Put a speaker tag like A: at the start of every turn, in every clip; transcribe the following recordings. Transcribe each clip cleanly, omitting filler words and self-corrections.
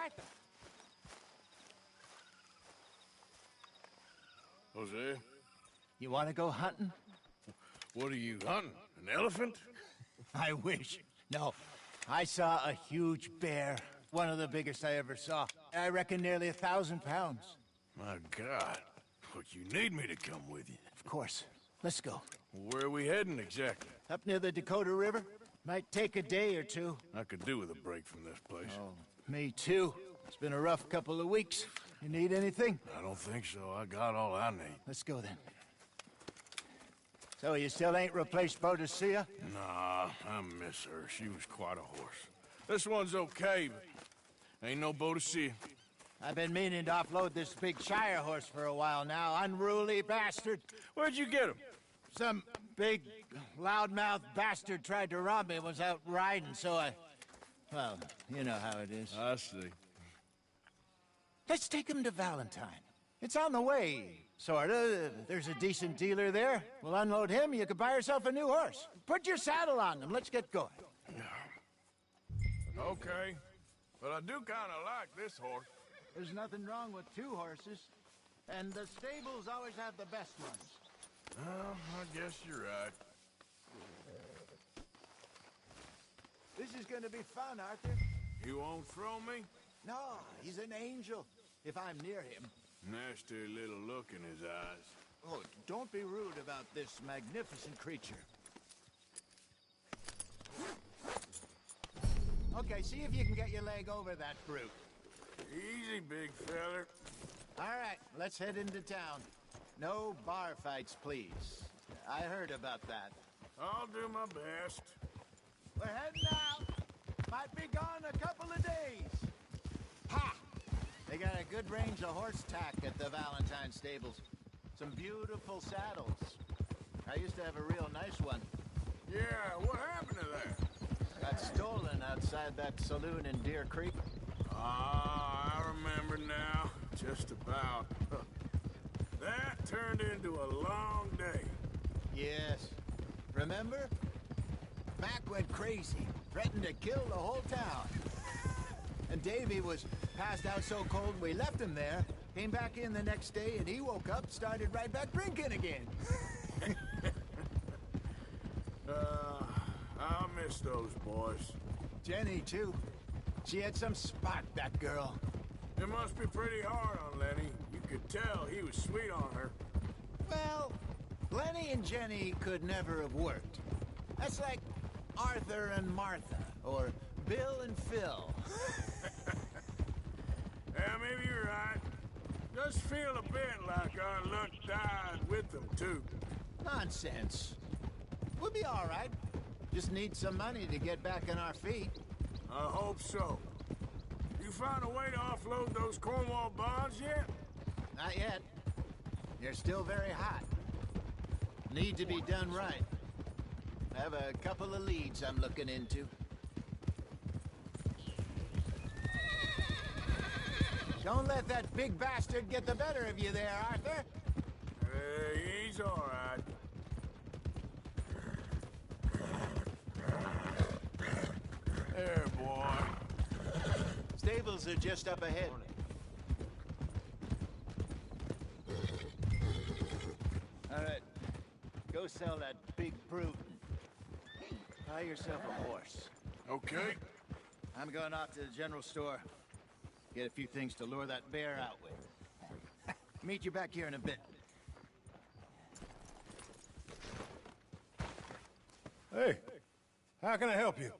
A: Arthur.
B: Jose,
A: You want to go hunting?
B: what are you hunting? An elephant?
A: I wish. No. I saw a huge bear. One of the biggest I ever saw. I reckon nearly 1,000 pounds.
B: My God. Look, you need me to come with you.
A: Of course. Let's go.
B: Where are we heading exactly?
A: Up near the Dakota River? Might take a day or two.
B: I could do with a break from this place.
A: Oh, me too. It's been a rough couple of weeks. You need anything?
B: I don't think so. I got all I need.
A: Let's go then. So you still ain't replaced Boadicea?
B: Nah, I miss her. She was quite a horse. This one's okay, but ain't no Boadicea.
A: I've been meaning to offload this big Shire horse for a while now. Unruly bastard.
B: Where'd you get him?
A: Some big, loudmouth bastard tried to rob me, was out riding, so I... Well, you know how it is.
B: I see.
A: Let's take him to Valentine. It's on the way, sorta. There's a decent dealer there. We'll unload him, you could buy yourself a new horse. Put your saddle on him, let's get going.
B: Okay, but I do kind of like this horse.
A: There's nothing wrong with two horses. And the stables always have the best ones.
B: Well, I guess you're right.
A: This is gonna be fun, Arthur.
B: You won't throw me?
A: No, he's an angel. If I'm near him.
B: Nasty little look in his eyes.
A: Oh, don't be rude about this magnificent creature. Okay, see if you can get your leg over that brute.
B: Easy, big feller.
A: All right, let's head into town. No bar fights, please. I heard about that.
B: I'll do my best.
A: We're heading out. Might be gone a couple of days. Ha! They got a good range of horse tack at the Valentine stables. Some beautiful saddles. I used to have a real nice one.
B: Yeah, what happened to that?
A: Got stolen outside that saloon in Deer Creek.
B: Ah, I remember now. Just about. That turned into a long day.
A: Yes. Remember? Mac went crazy. Threatened to kill the whole town. And Davy was passed out so cold we left him there. Came back in the next day and he woke up, started right back drinking again.
B: I'll miss those boys.
A: Jenny, too. She had some spot, that girl.
B: It must be pretty hard on Lenny. You could tell he was sweet on her.
A: Well, Lenny and Jenny could never have worked. That's like Arthur and Martha, or Bill and Phil.
B: Yeah, maybe you're right. Does feel a bit like our luck died with them, too.
A: Nonsense. We'll be all right. Just need some money to get back on our feet.
B: I hope so. You found a way to offload those Cornwall bonds yet?
A: Not yet. They're still very hot. Need to be done right. I have a couple of leads I'm looking into. Don't let that big bastard get the better of you there, Arthur.
B: He's all right. There, boy.
A: Stables are just up ahead. All right. Go sell that big brute. Buy yourself a horse.
B: Okay.
A: I'm going off to the general store. Get a few things to lure that bear out with. Meet you back here in a bit.
C: Hey, how can I help you?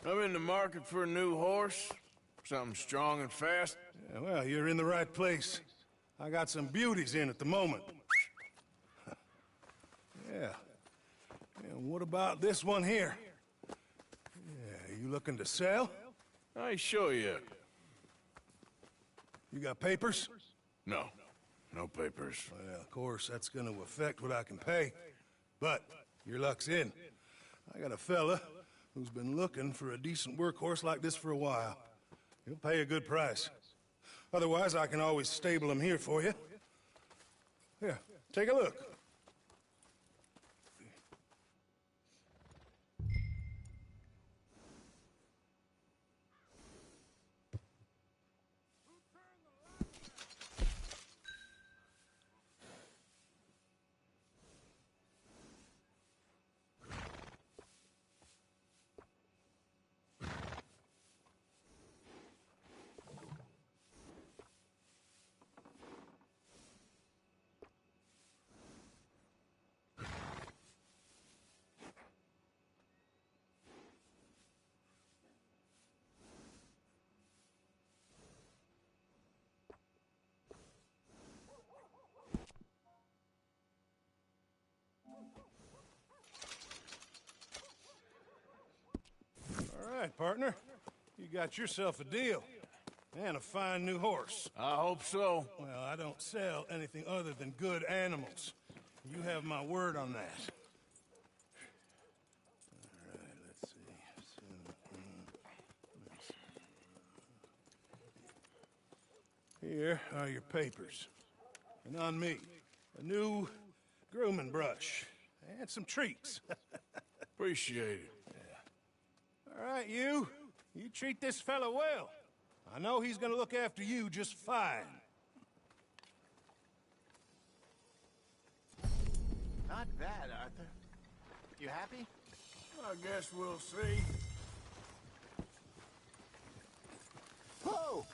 B: I'm in the market for a new horse. Something strong and fast.
C: Yeah, well, you're in the right place. I got some beauties in at the moment. Yeah. And what about this one here? Yeah, you looking to sell?
B: I ain't sure yet.
C: You got papers?
B: No. No papers.
C: Well, of course, that's gonna affect what I can pay. But your luck's in. I got a fella who's been looking for a decent workhorse like this for a while. He'll pay a good price. Otherwise, I can always stable him here for you. Here, take a look. right, partner. You got yourself a deal. And a fine new horse.
B: I hope so.
C: Well, I don't sell anything other than good animals. You have my word on that. All right, let's see. Here are your papers. And on me, a new grooming brush. And some treats.
B: Appreciate it.
C: All right, you. You treat this fella well. I know he's gonna look after you just fine.
A: Not bad, Arthur. You happy?
B: I guess we'll see.
A: Whoa!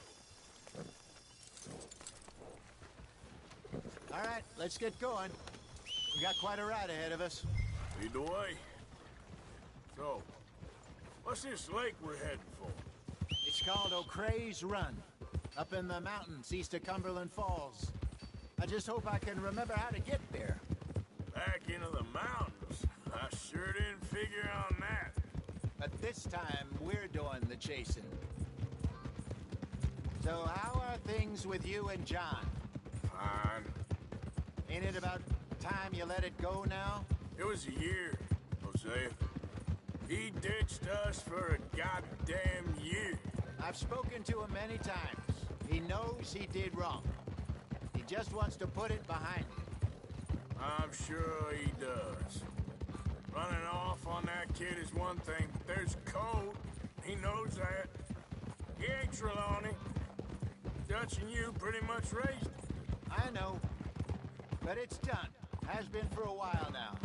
A: All right, let's get going. We got quite a ride ahead of us.
B: Lead the way. So, what's this lake we're heading for?
A: It's called O'Creagh's Run, up in the mountains east of Cumberland Falls. I just hope I can remember how to get there.
B: Back into the mountains? I sure didn't figure on that.
A: But this time, we're doing the chasing. So how are things with you and John?
B: Fine.
A: Ain't it about time you let it go now?
B: It was a year, Hosea. He ditched us for a goddamn year.
A: I've spoken to him many times. He knows he did wrong. He just wants to put it behind him.
B: I'm sure he does. Running off on that kid is one thing, but there's code. He knows that. He ain't Trelawney. Dutch and you pretty much raised him.
A: I know. But it's done. Has been for a while now.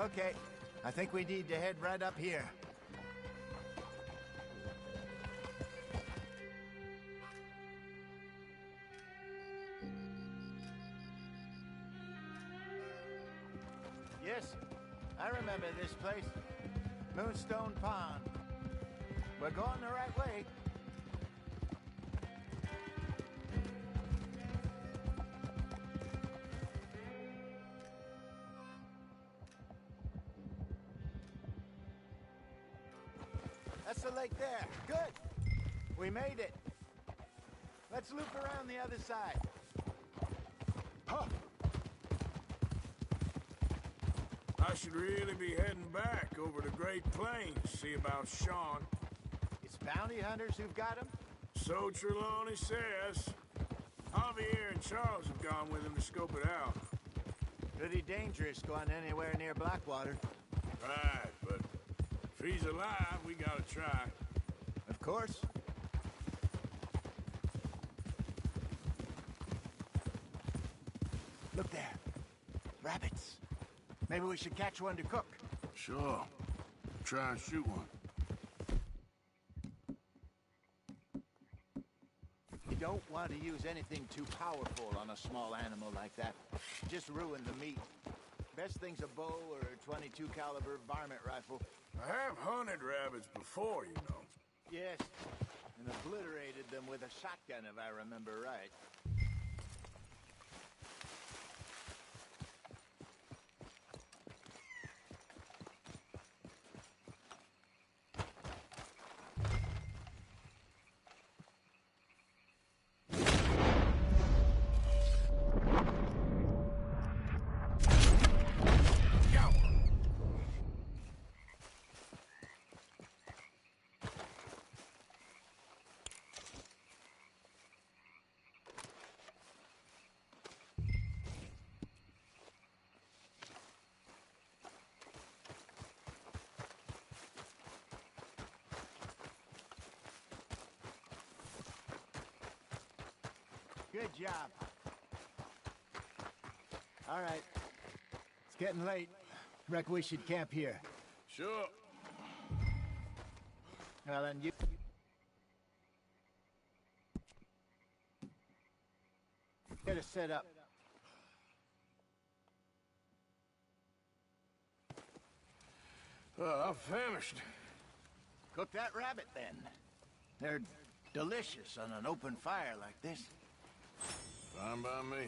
A: Okay, I think we need to head right up here. Yes, I remember this place. Moonstone Pond. We're going the right way. That's the lake there. Good. We made it. Let's loop around the other side. Huh.
B: I should really be heading back over to Great Plains to see about Sean.
A: It's bounty hunters who've got him?
B: So Trelawney says. Javier and Charles have gone with him to scope it out.
A: Pretty dangerous going anywhere near Blackwater.
B: Right, but if he's alive, we gotta try.
A: Of course. Look there. Rabbits. Maybe we should catch one to cook.
B: Sure. Try and shoot one.
A: You don't want to use anything too powerful on a small animal like that. Just ruin the meat. Best thing's a bow or a .22 caliber varmint rifle.
B: I have hunted rabbits before, you know.
A: Yes, and obliterated them with a shotgun if I remember right. Good job. All right. It's getting late. Reckon we should camp here.
B: Sure.
A: Well, then you... Get us set up.
B: I'm famished.
A: Cook that rabbit, then. They're delicious on an open fire like this.
B: Fine by me.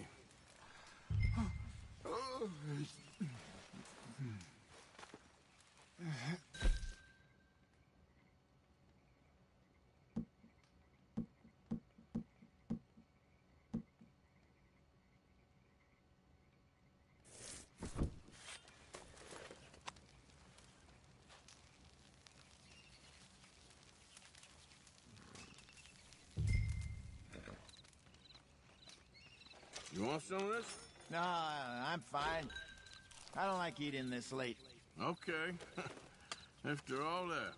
B: You want some of this?
A: No, I'm fine. I don't like eating this late.
B: Okay. After all that.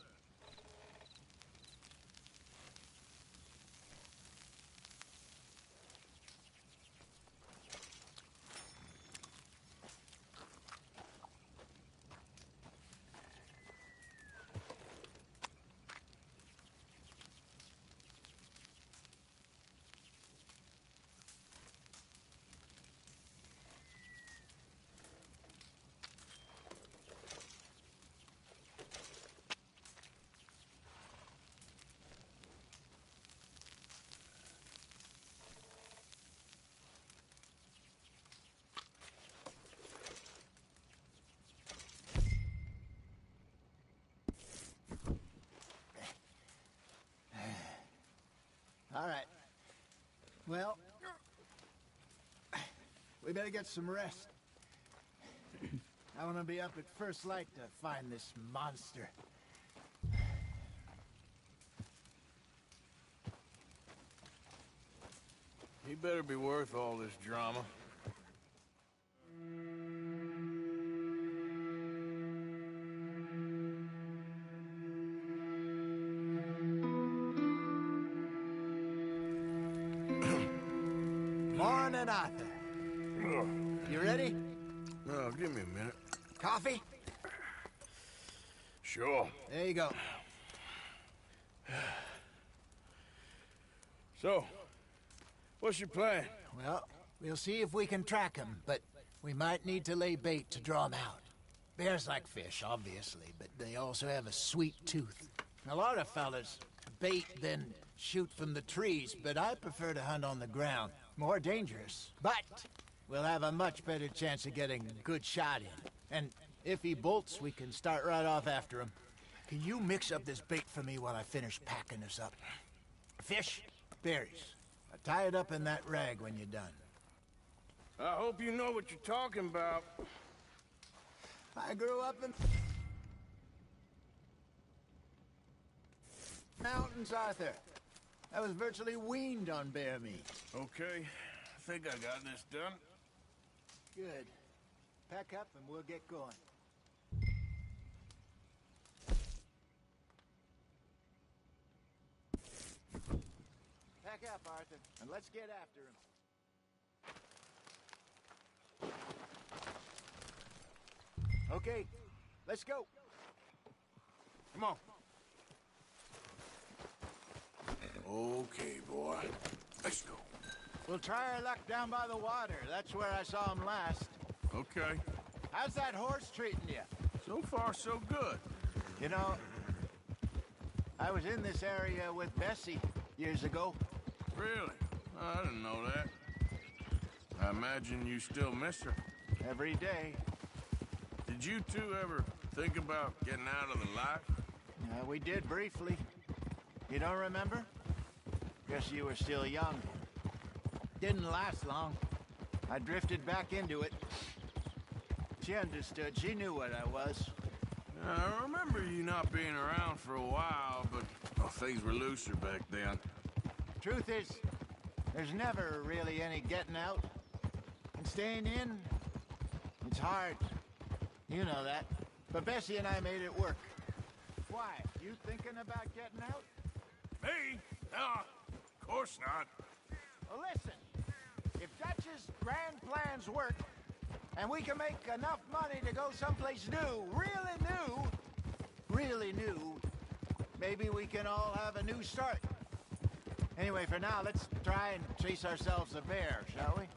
A: All right. Well, we better get some rest. I want to be up at first light to find this monster.
B: He better be worth all this drama.
A: Morning, Arthur. You ready?
B: No, give me a minute.
A: Coffee?
B: Sure.
A: There you go.
B: So, what's your plan?
A: Well, we'll see if we can track him, but we might need to lay bait to draw him out. Bears like fish, obviously, but they also have a sweet tooth. A lot of fellas bait, then shoot from the trees, but I prefer to hunt on the ground. More dangerous, but we'll have a much better chance of getting a good shot in. And if he bolts, we can start right off after him. Can you mix up this bait for me while I finish packing this up? Fish, berries. Tie it up in that rag when you're done.
B: I hope you know what you're talking about.
A: I grew up in mountains, Arthur. I was virtually weaned on bear meat.
B: Okay, I think I got this done.
A: Good. Pack up and we'll get going. Pack up, Arthur, and let's get after him. Okay, let's go.
B: Come on. Okay, boy. Let's go.
A: We'll try our luck down by the water. That's where I saw him last.
B: Okay.
A: How's that horse treating you?
B: So far, so good.
A: You know, I was in this area with Bessie years ago.
B: Really? I didn't know that. I imagine you still miss her.
A: Every day.
B: Did you two ever think about getting out of the life?
A: We did briefly. You don't remember? Guess you were still young. Didn't last long. I drifted back into it. She understood. She knew what I was.
B: I remember you not being around for a while, but things were looser back then.
A: Truth is, there's never really any getting out. And staying in, it's hard. You know that. But Bessie and I made it work. Why? You thinking about getting out?
B: Me? No, of course not.
A: Well, listen. If Dutch's grand plans work, and we can make enough money to go someplace new, really new, maybe we can all have a new start. Anyway, for now, let's try and chase ourselves a bear, shall we?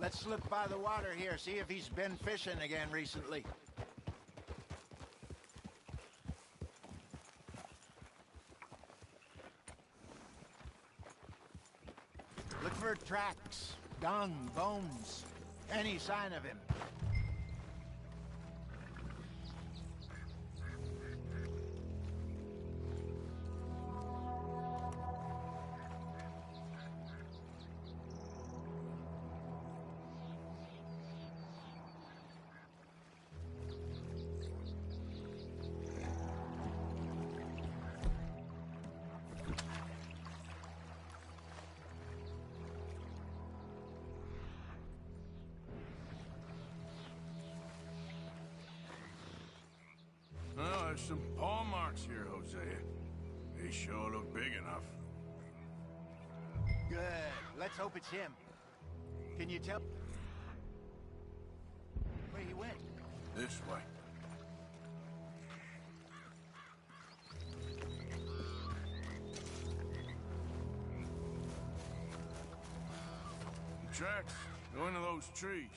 A: Let's slip by the water here, see if he's been fishing again recently. Look for tracks, dung, bones, any sign of him.
B: Oh, there's some paw marks here, Hosea. They sure look big enough.
A: Good. Let's hope it's him. Can you tell where he went?
B: This way. The tracks go into those trees.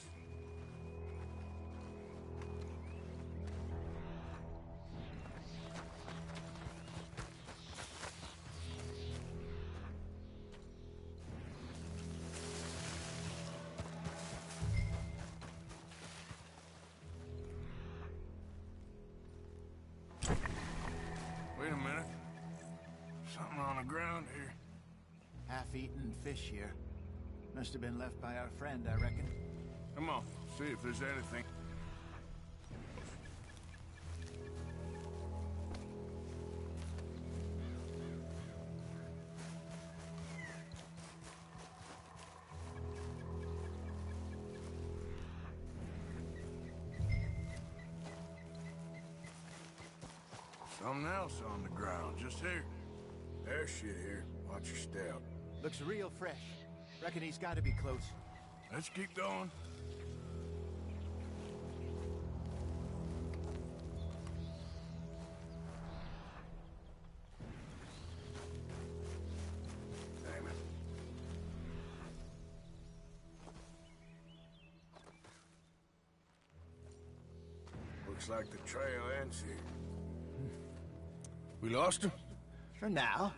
B: Wait a minute. Something on the ground here.
A: Half-eaten fish here. Must have been left by our friend, I reckon.
B: Come on, see if there's anything. Something else on the ground, just here. There's shit here. Watch your step.
A: Looks real fresh. Reckon he's got to be close.
B: Let's keep going. Damn it. Looks like the trail ends here. We lost him?
A: For now.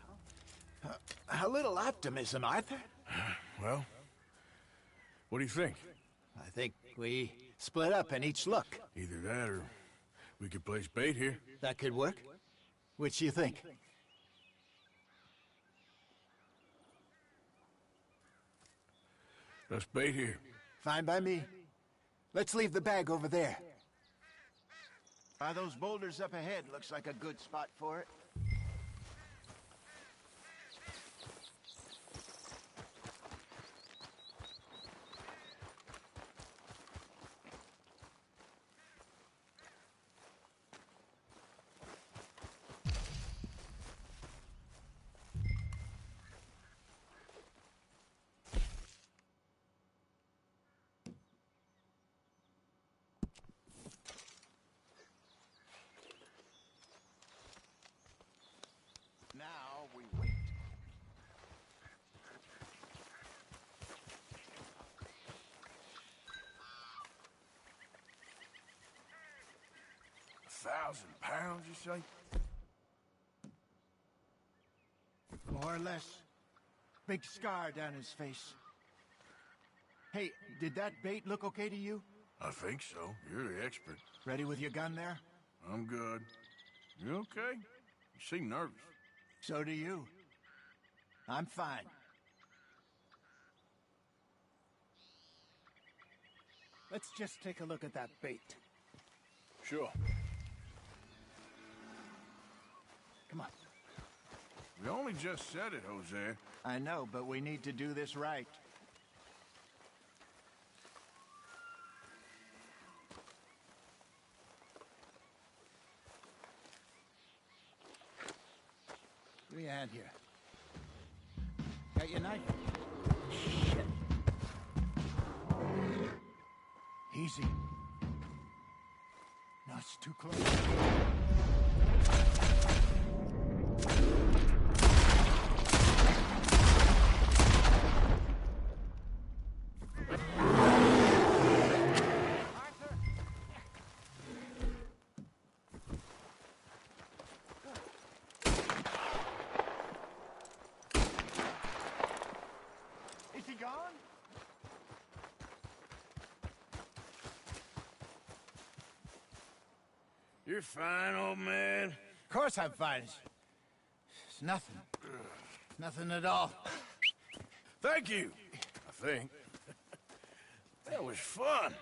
A: A little optimism, Arthur.
B: Well, what do you think?
A: I think we split up and each look.
B: Either that or we could place bait here.
A: That could work. Which do you think?
B: Let's bait here.
A: Fine by me. Let's leave the bag over there. By those boulders up ahead, looks like a good spot for it. Now we wait.
B: £1,000, you say?
A: More or less. Big scar down his face. Hey, did that bait look okay to you?
B: I think so. You're the expert.
A: Ready with your gun there?
B: I'm good. You okay? You seem nervous.
A: So do you. I'm fine. Let's just take a look at that bait.
B: Sure.
A: Come on.
B: We only just said it, Hosea.
A: I know, but we need to do this right. Give me a hand here. Got your knife? Shit. Easy. No, it's too close. on?
B: You're fine, old man.
A: Of course I'm fine. It's nothing. Nothing at all.
B: Thank you, I think. That was fun.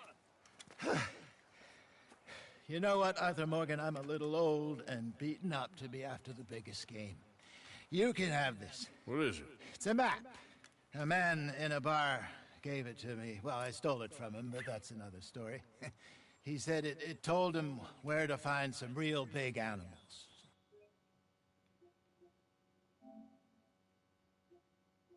A: You know what, Arthur Morgan? I'm a little old and beaten up to be after the biggest game. You can have this.
B: What is it?
A: It's a map. A man in a bar gave it to me. Well, I stole it from him, but that's another story. He said it told him where to find some real big animals.